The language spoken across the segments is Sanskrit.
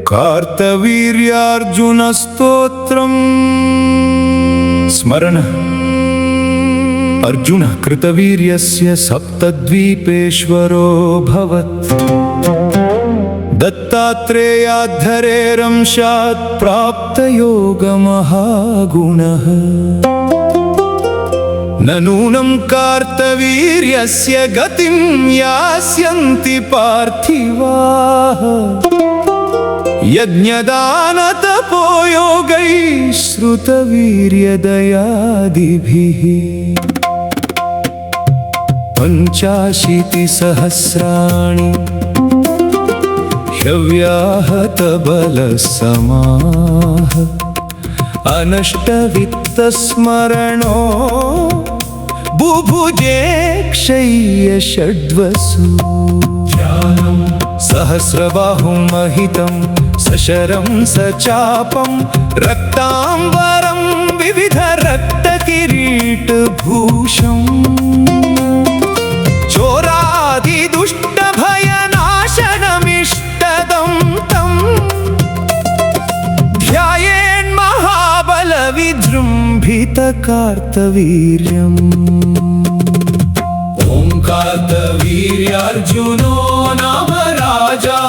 कार्तवीर्यार्जुन स्तोत्रम् स्मरण। अर्जुन कृतवीर्यस्य सप्तद्वीपेश्वरो भवत्। दत्तात्रेयाद्धरेरंशात् प्राप्तयोगमहागुणः। न नूनं कार्तवीर्यस्य गतिं यास्यन्ति पार्थिवाः। यज्ञदानतपोयोगैः श्रुतवीर्यदयादिभिः। 85,000 ह्यव्याहतबलसमाः। अनष्टवित्तस्मरणो बुभुजे क्षय्यषड्वसु। सहस्रबाहुं महितं सशरं सचापं रक्तांबरं विविधरक्तकिरीटभूषम्। चोरादिदुष्टभयनाशनमिष्टदं तं ध्यायेन्महाबलविजृम्भितकार्तवीर्यम्। ॐ कार्तवीर्यार्जुनो नाम राजा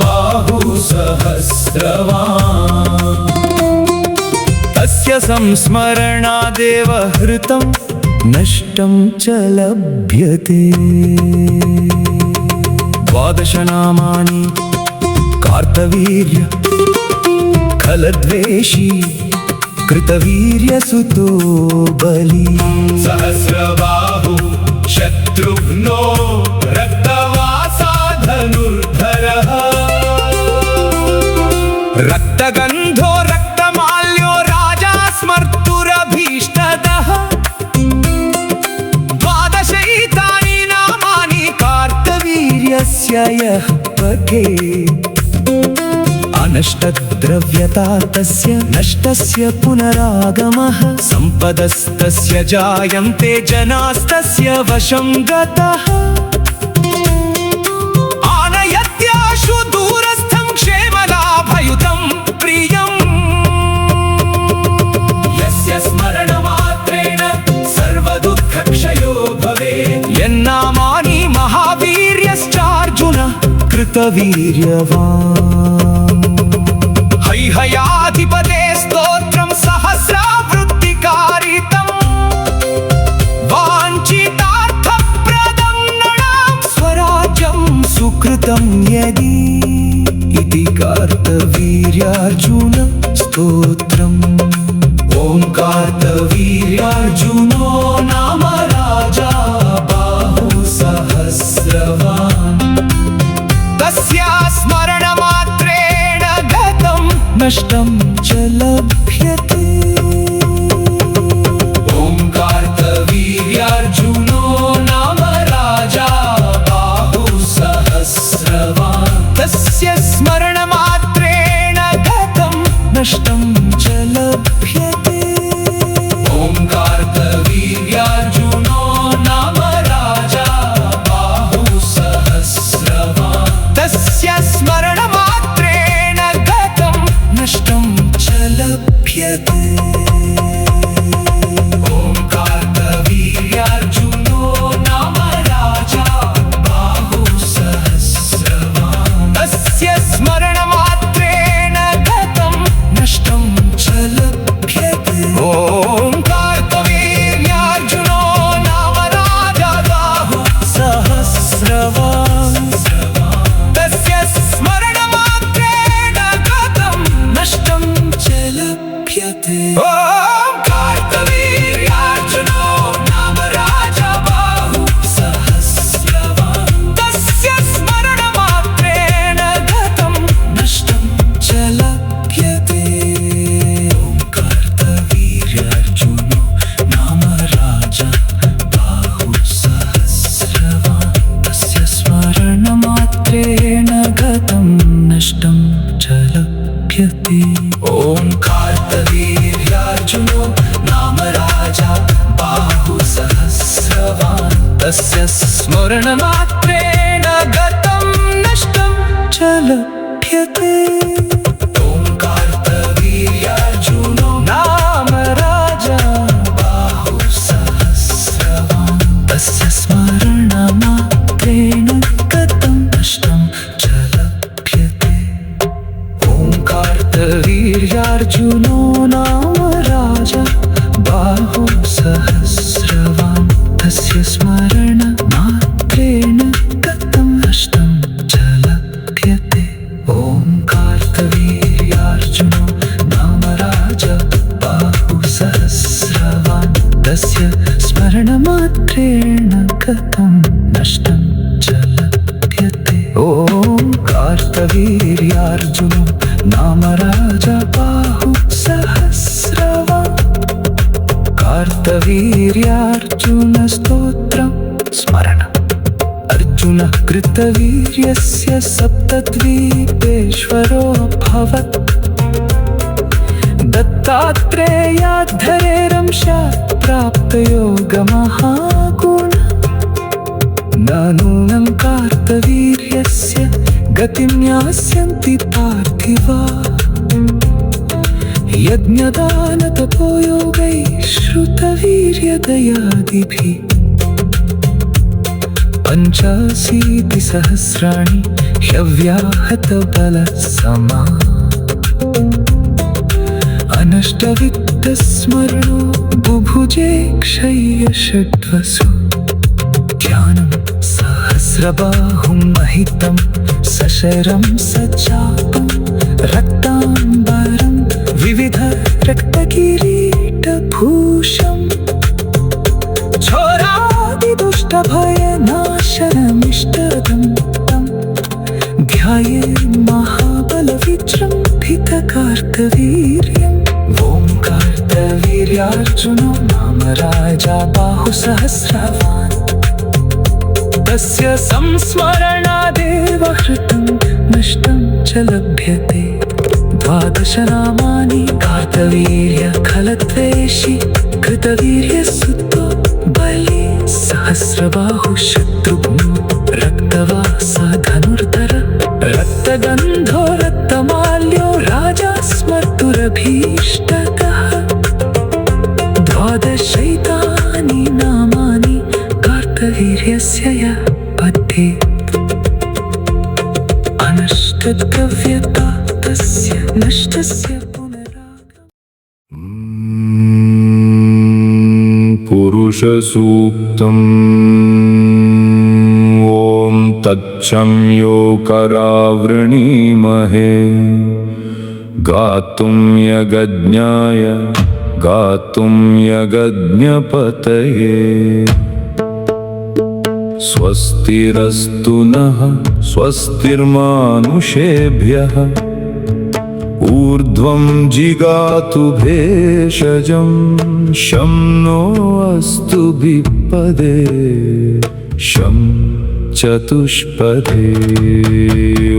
बाहुसहस्रवान्। तस्य संस्मरणादेव हृतं नष्टं च लभ्यते। 12 नामानि कार्तवीर्य खलद्वेषी कृतवीर्यसुतो बली। सहस्रबाहु शत्रुघ्नो रक्तवासा धनुर्धरः। रक्तगन्धो रक्तमाल्यो राजा स्मर्तुरभीष्टदः। 12 नामानि कार्तवीर्यस्य यः पठेत्। अनष्टद्रव्यता तस्य नष्टस्य पुनरागमः। सम्पदस्तस्य जायन्ते जनास्तस्य वशं गतः। आनयत्याशु दूरस्थं क्षेमलाभयुतं प्रियम्। यस्य स्मरणमात्रेण सर्वदुःखक्षयो भवेत्। यन्नामानि महावीर्यश्चार्जुन कृतवीर्यवान्। हैहयाधिपते स्तोत्रं सहस्रावृत्तिकारितं। वाञ्छितार्थप्रदं नृणां स्वराज्यं सुकृतं यदि। इति कार्तवीर्यार्जुन स्तोत्रम्। ॐ कार्तवीर्यार्जुनो नाम राजा बाहुसहस्रवान्। तस्य स्मरणमात्रेण गतं नष्टं च लभ्यते। ॐ कार्तवीर्यार्जुनो नाम राजा बाहुसहस्रवान्। तस्य स्मरणमात्रेण गतं नष्टं च लभ्यते। ॐ कार्तवीर्यार्जुनो नाम राजा बाहुसहस्रवान्। तस्य स्मरणमात्रेण गतं नष्टं च लभ्यते। ॐ कार्तवीर्यार्जुनो नाम राजा बाहुसहस्रवान्। तस्य स्मरणमात्रेण गतं नष्टं च लभ्यते। ॐ कार्तवीर्यार्जुनो नाम राजा बाहुसहस्रवान्। तस्य स्मरणमात्रेण गतं नष्टं च लभ्यते। ॐ कार्तवीर्यार्जुनो नाम राजा बाहुसहस्रवान्। तस्य स्मरणमात्रेण गतं नष्टं च लभ्यते। ॐ कार्तवीर्यार्जुनो नाम राजा बाहुसहस्रवान्। तस्य स्मरणमात्रेण गतं नष्टं च लभ्यते। ॐ कार्तवीर्यार्जुनो तस्य स्मरणमात्रेण गतं नष्टं च लभ्यते। ओंकार्तवीर्यार्जुनो नाम राजा बाहुसहस्रवान् तस्य स्मरणमात्रेण गतं नष्टं च लभ्यते। ओंकार्तवीर्यार्जुनो नाम राजा बाहुसहस्रवान् तस्य स्मरणमात्रेण गतं नष्टं च लभ्यते। ओंकार्तवीर्यार्जुनो नाम राजा बाहुसहस्रवान् तस्य स्मरणमात्रेण गतं नष्टं च लभ्यते। ओंकार्तवीर्यार्जुनो नाम राजा बाहुसहस्रवान्। कार्तवीर्यार्जुनस्तोत्रं स्मरण। अर्जुनः कृतवीर्यस्य सप्तद्वीपेश्वरोऽभवत्। दत्तात्रेयाद्धरेरंशात् प्राप्तयोगमहागुणः। न नूनं कार्तवीर्यस्य गतिं यास्यन्ति पार्थिवाः। यज्ञदानतपोयोगैः श्रुतवीर्यदयादिभिः। पञ्चाशीतिसहस्राणि ह्यव्याहतबलसमा। अनष्टवित्तस्मरणो बुभुजे क्षय्यषड्वसु। ध्यानं सहस्रबाहुं महितं सशरं सचापं रक्ताम्बरं विविध रक्तकिरीटभूषम्। घोरादिदुष्टभयनाशनमिष्टदं तं ध्यायेन् महाबलविजृम्भितकार्तवीर्यम्। ओंकार्तवीर्यार्जुनो नाम राजा बाहुसहस्रवान् तस्य संस्मरणादेव हृतं नष्टं च लभ्यते। 12 नामानि कार्तवीर्य खलद्वेषी कृतवीर्यसुतो बली। सहस्रबाहुः शत्रुघ्नो रक्तवासः धनुर्धर। रक्तगन्धो रक्तमाल्यो राजा स्मर्तुरभीष्टदः। 12 नामानि कार्तवीर्यस्य यः पठेत्। अनष्टद्रव्यता तस्य नष्टस्य पुरुषसूक्तम्। ॐ तच्चं यो करावृणीमहे गातुं यज्ञाय गातुं यज्ञपतये। स्वस्तिरस्तु नः स्वस्तिर्मानुषेभ्यः। ऊर्ध्वं जिगातु भेषजं शं नो अस्तु विपदे शं चतुष्पदे।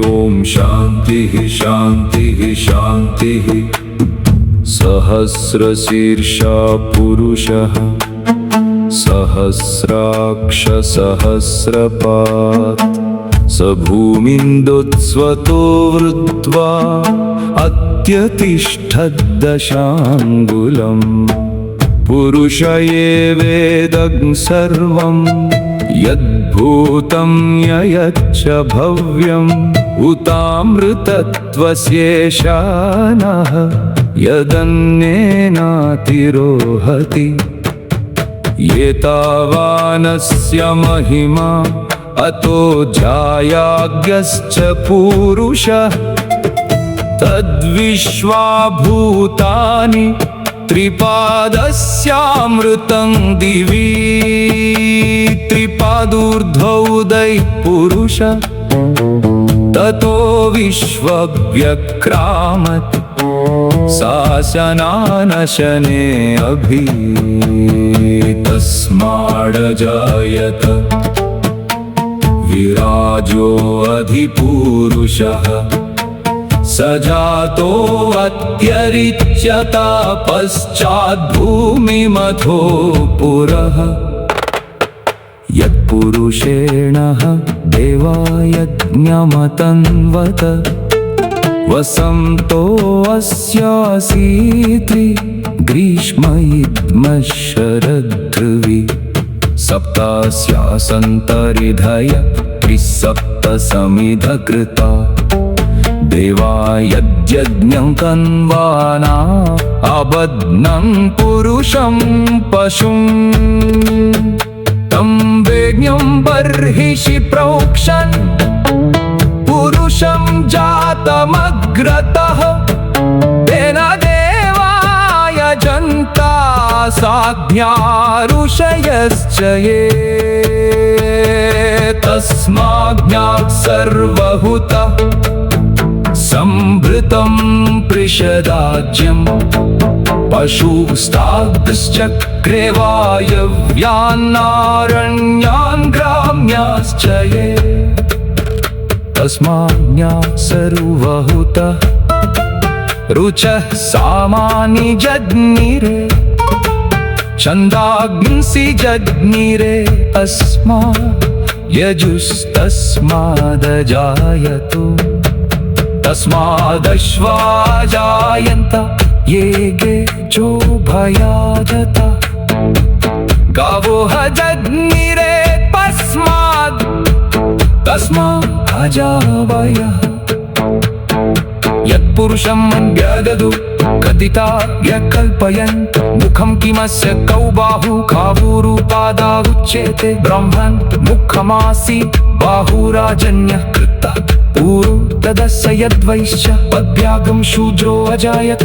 ॐ शान्तिः शान्तिः शान्तिः। सहस्रशीर्षा पुरुषः सहस्राक्ष सहस्रपात्। स भूमिन्दुत्स्वतो वृत्वा अत्यतिष्ठद्दशाङ्गुलम्। पुरुष एवेदं सर्वं यद्भूतं ययच्च भव्यम्। उतामृतत्वस्येषानः यदन्येनातिरोहति। एतावानस्य महिमा अतो जायाज्ञश्च पुरुषः। तद्विश्वाभूतानि त्रिपादस्यामृतं दिवि। त्रिपादूर्ध्वोदय पुरुष ततो विश्वव्यक्रामत्। शासनानशने अभि तस्माडजायत। विराजो अधिपुरुषः स जातो अत्यरिच्यता। पश्चाद्भूमिमथो पुरः। यत् पुरुषेण देवायज्ञमतन्वत वसन्तो अस्यासीत्रि ग्रीष्मयिद्मः शरदृवि सप्तास्यासन्तरिधय त्रिसप्तसमिधकृता देवायज्ञं कन्वाना अबध्नं पुरुषं पशुं तं वेज्ञं बर्हिषि प्रोक्षन् पुरुषं जातमग्रतः तेन देवाय जन्ता साध्या ऋषयश्च ये तस्माज्ञात् सर्वहुतः संभृतं पृषदाज्यं पशुस्ताद्श्चक्रे वायव्यान्नारण्यान् ग्राम्याश्च ये तस्माज्ञात् सर्वहुतः रुचः सामानि जज्ञिरे छन्दांसि जज्ञिरे अस्मात् यजुस्तस्मादजायतो तस्मादश्वा जायन्त ये गेजो भयादता गावो जज्ञिरे तस्मात् अजावयः यत्पुरुषं व्यददु कथिता व्यकल्पयन् मुखं किमस्य कौ बाहु खावूरुपादा उच्यते ब्रह्मन् मुखमासीत् बाहुराजन्यः कृता पूर्व तदस्य यद्वैश्च पद्भ्यागं शूद्रो अजायत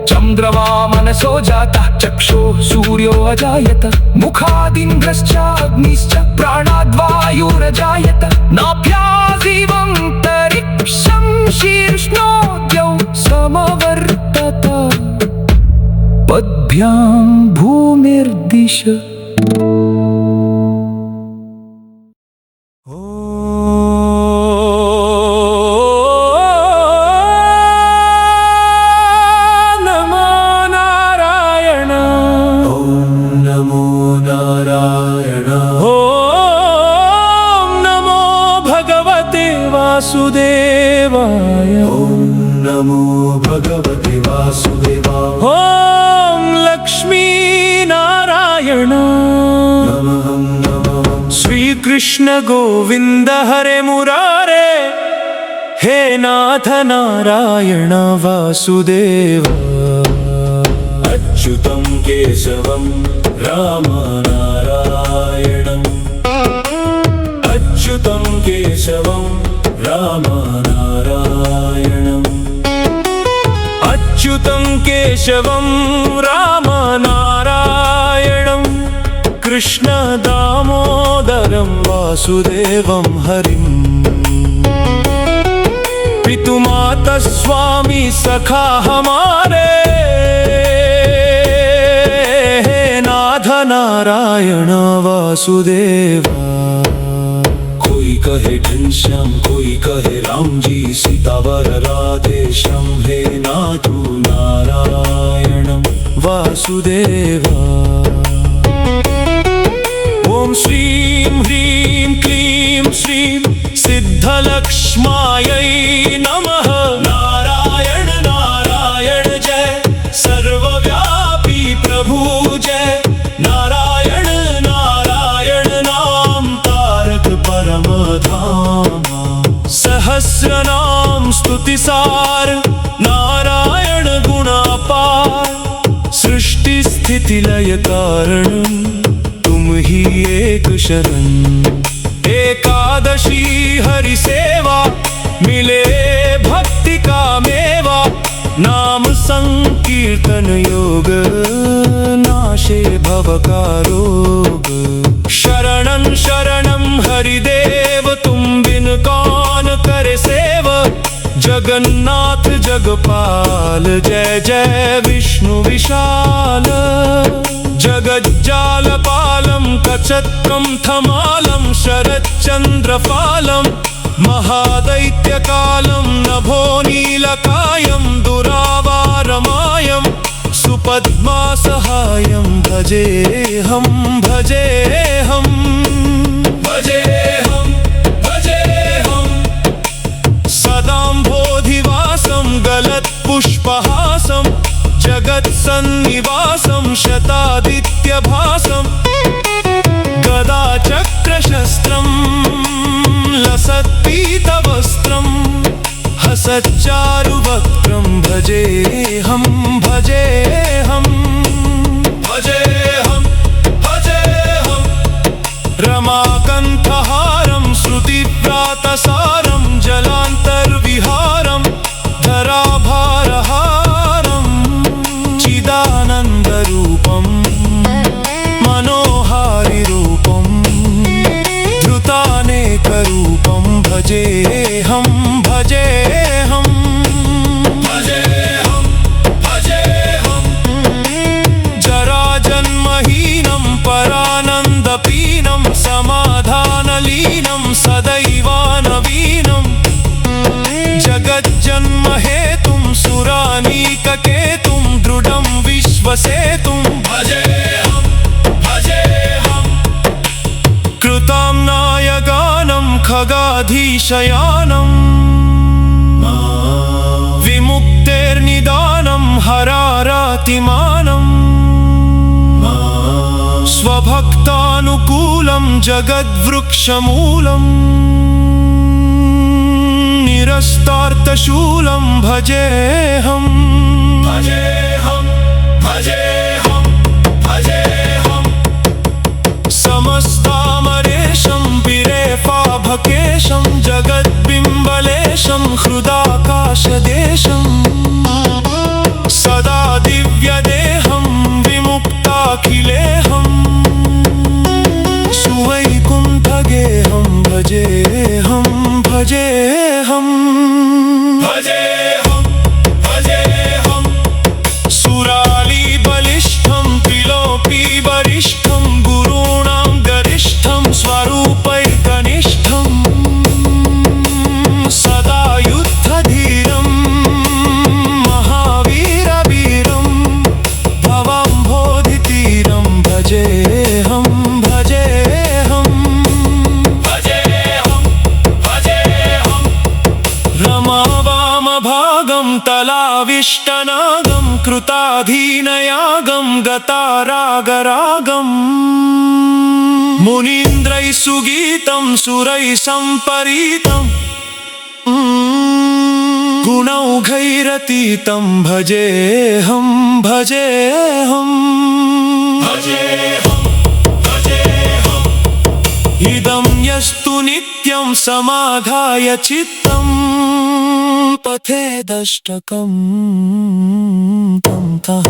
चन्द्रमा मनसो जातः चक्षुः सूर्यो अजायत मुखादिन्द्रश्चाग्निश्च प्राणाद्वायुरजायत नाभ्याजीवन्तरिक्षं शीर्ष्णोद्यौ समवर्तत पद्भ्यां भूमिर्दिश वासुदेवाय ॐ नमो भगवते वासुदेवाय ॐ लक्ष्मी नारायण नमः श्री कृष्ण गोविंद हरे मुरारे हे नाथ नारायण वासुदेव अच्युतं केशवं राम नारायणम् अच्युतं केशवं राम नारायणम् अच्युतं केशवं राम नारायणं कृष्ण दामोदरं वासुदेवं हरिम् पितुमाता स्वामी सखा हमारे हे नाथ नारायण वासुदेव कोई कहे घनश्याम कोई कहे राम जी सीतावर राधे श्याम हे नाथु नारायणं वासुदेवा ओम श्रीं ह्रीं क्लीं श्रीं सिद्धलक्ष्मायै नमः नारायण नारायण जय सर्वव्यापी प्रभु जय नारायण नारायण नाम तारक परम धाम सहस्रनाम स्तुतिसार नारायण गुणापार सृष्टि स्थिति लय कारण तुम ही एक शरण एकादशी हरि सेवा मिले भक्ति का मेवा नाम संकीर्तन योग नाशे भव का रोग शरणं शरणं हरिदेव तुम बिन कौन करे सेव जगन्नाथ जगपाल जय जय विष्णु विशाल जगज्जालपालं कचत्रं थमालं शरच्चन्द्रफालं महादैत्यकालं नभोनीलकायं दुरावारमायं सुपद्मासहायं भजेऽहं भजेऽहं भजेऽहं सदाम्भोधिवासं गलत्पुष्पहासं जगत्सन्निवासं शतादित्यभासं गदाचक्रशस्त्रं लसत्पीतवस्त्रं हसच्चारुवक्त्रं भजेऽहं भजेऽहं भजेऽहं भजेऽहं रमाकण्ठहारं श्रुतिव्रातसारं जलान्तर्विहारं धराभारहारं चिदानन्दरूपं मनोहारिरूपं धृतानेकरूपं भजेऽहं भजेऽहं भजेऽहं भजेऽहं जराजन्महीनं परानन्दपीनं समाधानलीनं सदैवानवीनं जगज्जन्महेतुं सुरानीककेतुं दृढं विश्वसेतुं भजेऽहं भजेऽहं कृताम्नाय गानं खगाधीशयानं विमुक्तेर्निदानं हरारातिमानं स्वभक्तानुकूलं जगद्वृक्षमूलं निरस्तार्थशूलं भजेऽहं भजेऽहं भजेऽहं भजेऽहं समस्तामरेशं विरेफाभकेशं जगद्बिम्बलेशं हृदाकाशदेशं सदा दिव्यदेहं विमुक्ताखिलेहं सुवैकुण्ठगेहं भजेऽहं भजेऽहं भजेऽहं भजेऽहं सुरालीबलिष्ठं त्रिलोकीवरिष्ठं गुरूणां गरिष्ठं स्वरूपैकनिष्ठं सदा युद्धधीरं महावीरवीरं भवाम्भोधितीरं भजेऽहं भजेऽहं भजेऽहं भजेऽहं रमावामभागं तलाविष्टनागं कृताधीनयागं गतारागरागं मुनीन्द्रैः सुगीतं सुरैः सम्परीतं गुणौघैरतीतं भजेऽहं भजेऽहं भजेऽहं भजेऽहं इदं यस्तु नित्यं समाधाय चित्तं पथेदष्टकं तं तः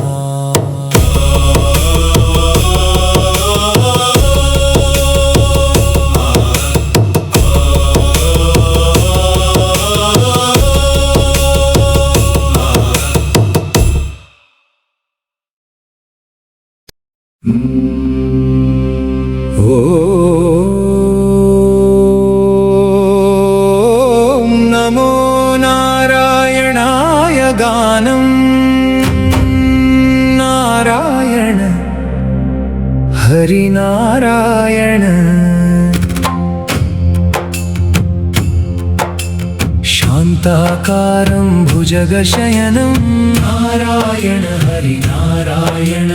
ॐ नमो नारायणाय गानं नारायण हरिनारायण शान्ताकारं भुजगशयनं नारायण हरिनारायण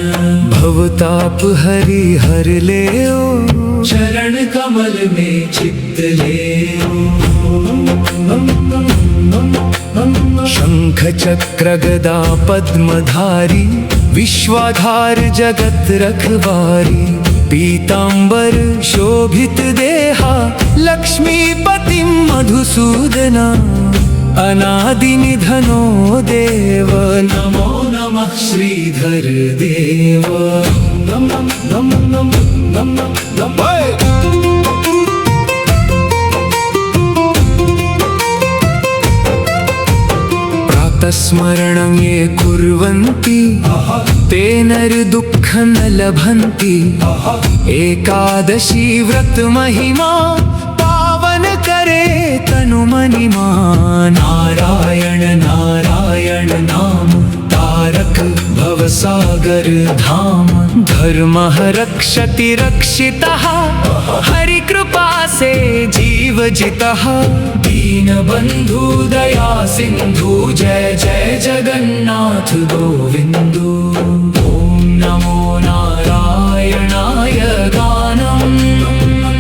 भवतापहरि हर लेओ चरण कमल में चित्त लेओ शंख चक्र गदा पद्मधारी विश्वाधार जगत रखवारी पीतांबर शोभित देहा लक्ष्मीपति मधुसूदना अनादि निधनो देव नमो नमः श्रीधर देव नम नम नम नम नम नम प्रातस्मरणं ये कुर्वन्ति ते नरदुःखं न लभन्ति एकादशी व्रत महिमा पावन करे तनु मनिमा नारायण नारायण नाम तारक भवसागर धाम। धर्मः रक्षति रक्षितः हरिकृपा से जीव जितः। दीनबन्धु दया सिन्धु जय जय जगन्नाथ गोविन्दु। ॐ नमो नारायणाय गानम्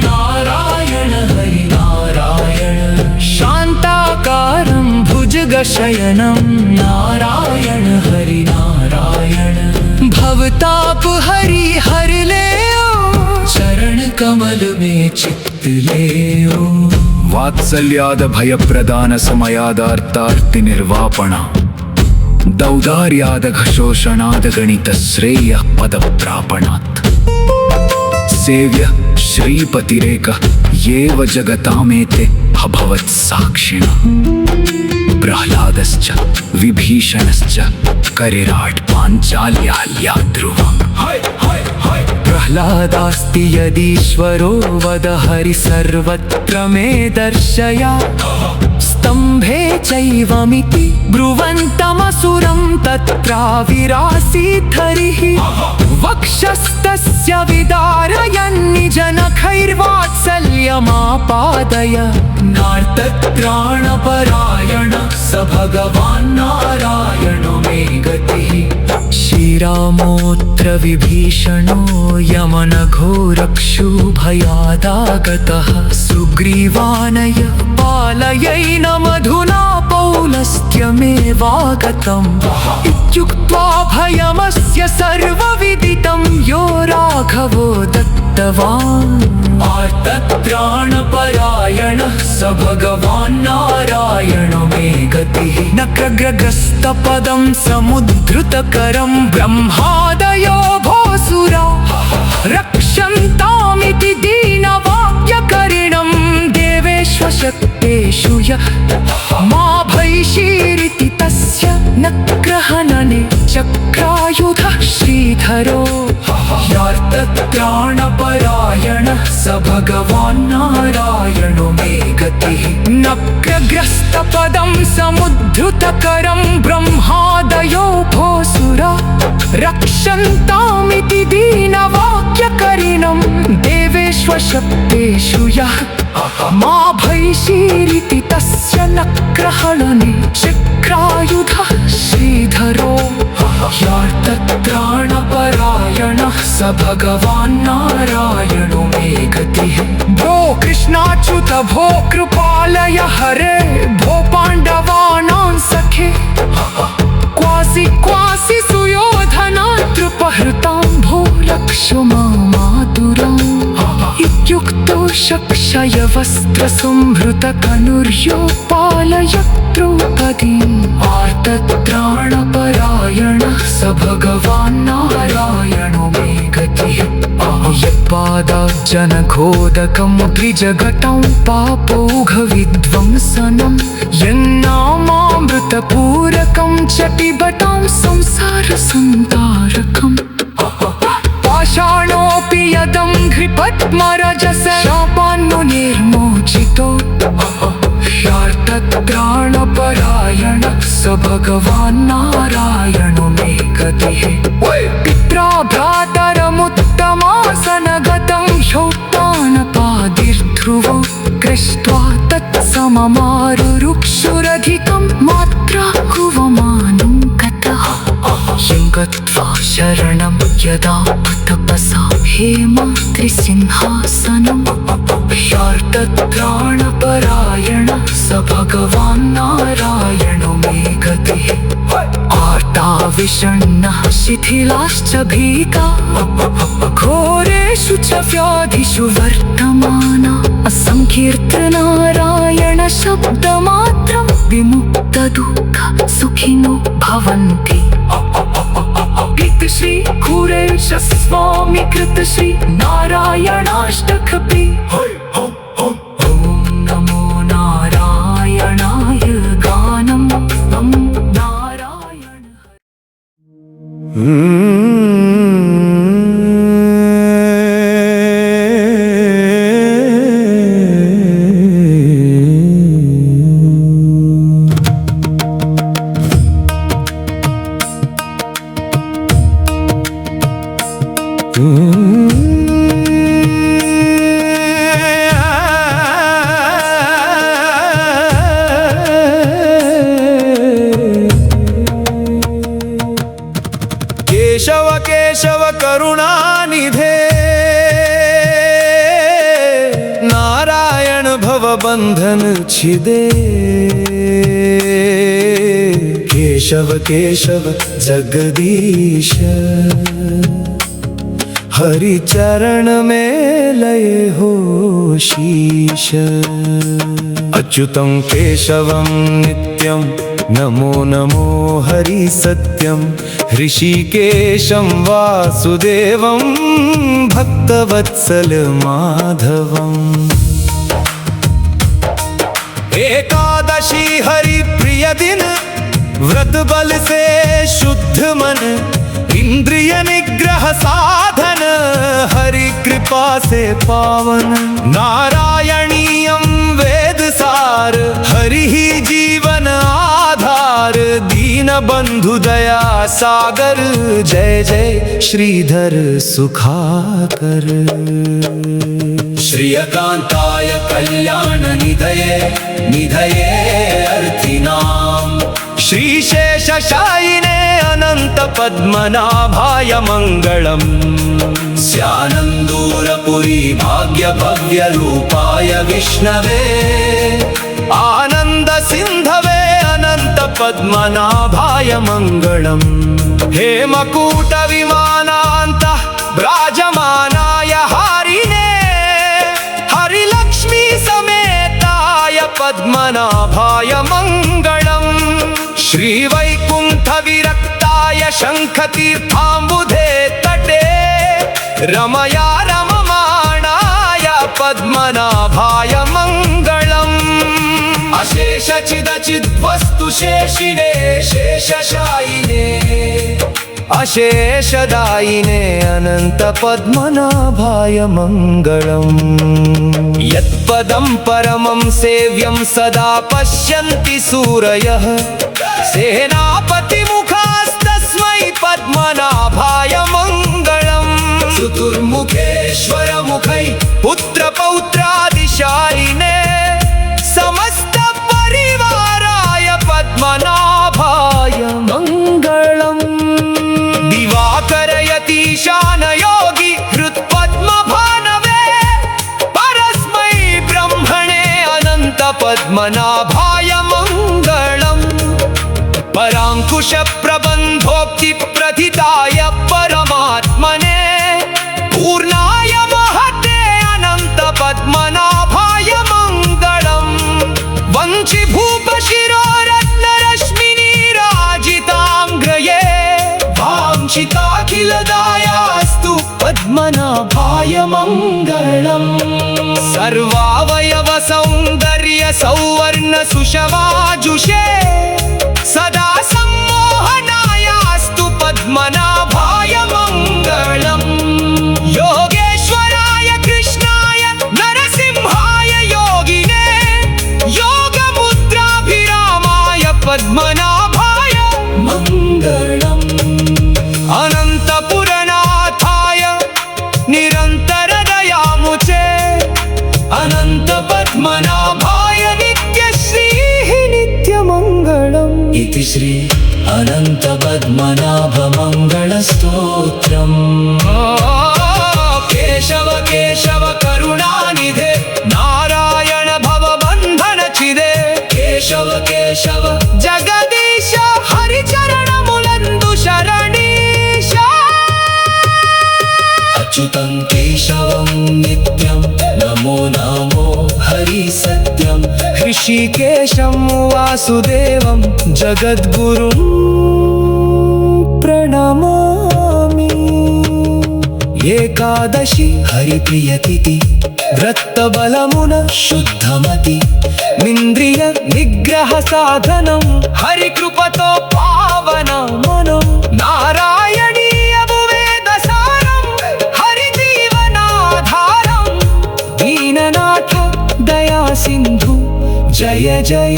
नारायण हरि नारायण। शान्ताकारं भुजगशयनं नारायण हरि नारायण। भवताप हरि हर ले चरण कमल में चित्त ले। वात्सल्याद भयप्रदान समयादार्तार्ति निर्वापण। दौदार्याद घोषणाद गणित श्रेय पद प्रापणात्। सेव्य श्रीपतिरेक येव जगतामेते अभवत् साक्षिणः। प्रह्लादश्च विभीषणश्च करिराट् पाञ्चाल्या ध्रुवम्। प्रह्लादास्ति यदीश्वरो वद हरि सर्वत्र मे दर्शय। स्तम्भे चैवमिति ब्रुवन्तमसुरं तत्राविरासीत् हरिः। वक्षस्तस्य विदारयन् निजनखैर्वात्सल्यमापादय। नार्तत्राणपरायण स भगवान् नारायणो मे गतिः। श्रीरामोऽत्र विभीषणो यमनघोरक्षुभयादागतः। सुग्रीवानय पालयैनमधुना पौलस्त्यमेवागतम्। इत्युक्त्वा भयमस्य सर्वविदितं यो राघवो दत्तवान्। आर्तत्राणपरायणः स भगवान् नारायणो मे गतिः। नक्रग्रगस्तपदं समुद्धृतकरं ब्रह्मादयो भोसुरा। रक्षन्तामिति दीनवाक्यकरिणं देवेष्वशक्तेषु यः। मा भैषीरिति तस्य नक्रहनने चक्रायुधः श्रीधरो। यार्तत्राणपरायणः स भगवान् नारायणो मे गतिः। नक्रग्रस्तपदं समुद्धृतकरं ब्रह्मादयो भोसुरा। रक्षन्तामिति दीनवाक्यकरिणं देवेष्वशक्तेषु यः। मा भैषीरिति तस्य नक्रहनने चक्रायुधः श्रीधरो। यार्तत्राणपरायणः स भगवान् नारायणो मे गतिः। भो कृष्णाच्युत भो कृपालय हरे। भो पाण्डवानां सखे क्वासि क्वासि सुयोधनातृपहृतां। भो रक्षो मामातुराम्। इत्युक्तो शक्षयवस्त्रसंहृतकनुर्योपालयत् द्रौपदीम्। आर्तत्राणपरायणः स भगवान् नारायणो मे गतिः। यत्पादाब्जनघोदकं द्विजगतं पापौघविध्वंसनं। यन्नामामृतपूरकं च पिबतां संसारसन्तारकम्। पाषाणोऽपि यदं घ्रिपद्मरजस शापान्मुनिर्मोचितो। ह्यार्तत्राणपरायणः स भगवान् नारायणो मे गतिः। पित्रा भ्रातरमुत्तमासनगतं ह्यौत्तानपादिर्ध्रुवो। कृष्ट्वा तत्सममारुरुक्षुरधिकं मात्रा कुवमानं गतः। गत्वा शरणं यदा तपसा हेमाद्रिसिंहासनम्। ह्यार्तत्राणपरायणः स भगवान् नारायणो मे गतिः। आर्ताविषण्णः शिथिलाश्च भीता। घोरेषु च व्याधिषु वर्तमाना। असंकीर्तनारायण शब्दमात्रं विमुक्तदुःख सुखिनो भवन्ति। श्री कुरेश स्वामी कृत श्री नारायणाष्टकपि। ॐ नमो नारायणाय गानम् नारायण। केशव केशव करुणानिधे नारायण भवबंधन छिदे केशव केशव जगदीश हरि चरण में लय हो शीश अच्युतं केशवं नित्यं नमो नमो हरि सत्यं ऋषिकेशं वासुदेवं भक्तवत्सल माधवम् एकादशी हरि प्रिय दिन व्रत बल से शुद्ध मन इंद्रिय निग्रह साधन हरि कृपा से पावन नारायणीयम वेद सार हरि ही जीवन आधार दीन बंधु दया सागर जय जय श्रीधर सुखाकर श्रियकांताय कल्याण निधये निधये अर्थिनाम श्रीशेषशायिने अनंत पद्मनाभाय मंगलम स्यानंदूरपुरी भाग्य भव्य रूपाय विष्णवे आनंद सिंधवे अनंत पद्मनाभाय मंगलम हेमकूट विमानांत ब्राजमानाय हारिणे हरिलक्ष्मी समेताय पद्मनाभाय मंगलम श्री वैकुंठ विरक्ताय शंखतीर्थाम्बुधे तटे रमया रममाणाय पद्मनाभाय मंगलम अशेष चिदचिद्वस्तु शेषिणे शेषशायिने अशेषदायिने अनंत पद्मनाभाय मंगलम यत्पदं परमं सेव्यं सदा पश्यन्ति सूरयः सेनापति मुखास्तस्मै पद्मनाभाय मंगलम चतुर्मुखेश्वर मुखै पुत्र पौत्रादिशालिने समस्त परिवाराय पद्मनाभाय मंगलम दिवाकर यतीशान योगी हृत्पद्म भानवे परस्मै ब्रह्मणे अनंत पद्मनाभाय मंगलम परांकुश प्रबंधोक्ति प्रथिताय परमात्मने पूर्णाय महते अनंत पद्मनाभाय मंगलम वंची भूप शिरोरत्न रश्मिनी राजितांग्रये वांछिताखिलदायास्तु पद्मनाभाय मंगलम सर्वावयव सौंदर्य सौवर्ण सुषमाजुषे सदा सम्मोहनायास्तु पद्मनाभाय मंगलम योगेश्वराय कृष्णाय नरसिंहाय योगिने योगमुद्राभिरामाय पद्मनाभाय मंगलम अनंतपुरनाथाय निरंतर दयामुचे अनंत पद्मनाभाय नित्यश्रीः नित्यमंगलम् इति श्री अनंत पद्मनाभ मंगल स्तोत्रम् केशव केशव करुणानिधे नारायण भवबंधन छिदे केशव केशव जगदीश हरिचरणमुलंदु शरणीश अच्युतं केशवं नित्यं नमो नमो हरि सत्यं ऋषिकेशं वासुदेवं जगद्गुरुं प्रणमामि एकादशी हरिप्रियतिथि व्रतबलमुन शुद्धमति मिन्द्रिय निग्रह साधनं हरिकृपतो पावन मनो नारायणीय वेदसारं हरिजीवनाधारं दीननाथ दया सिन्धु जय जय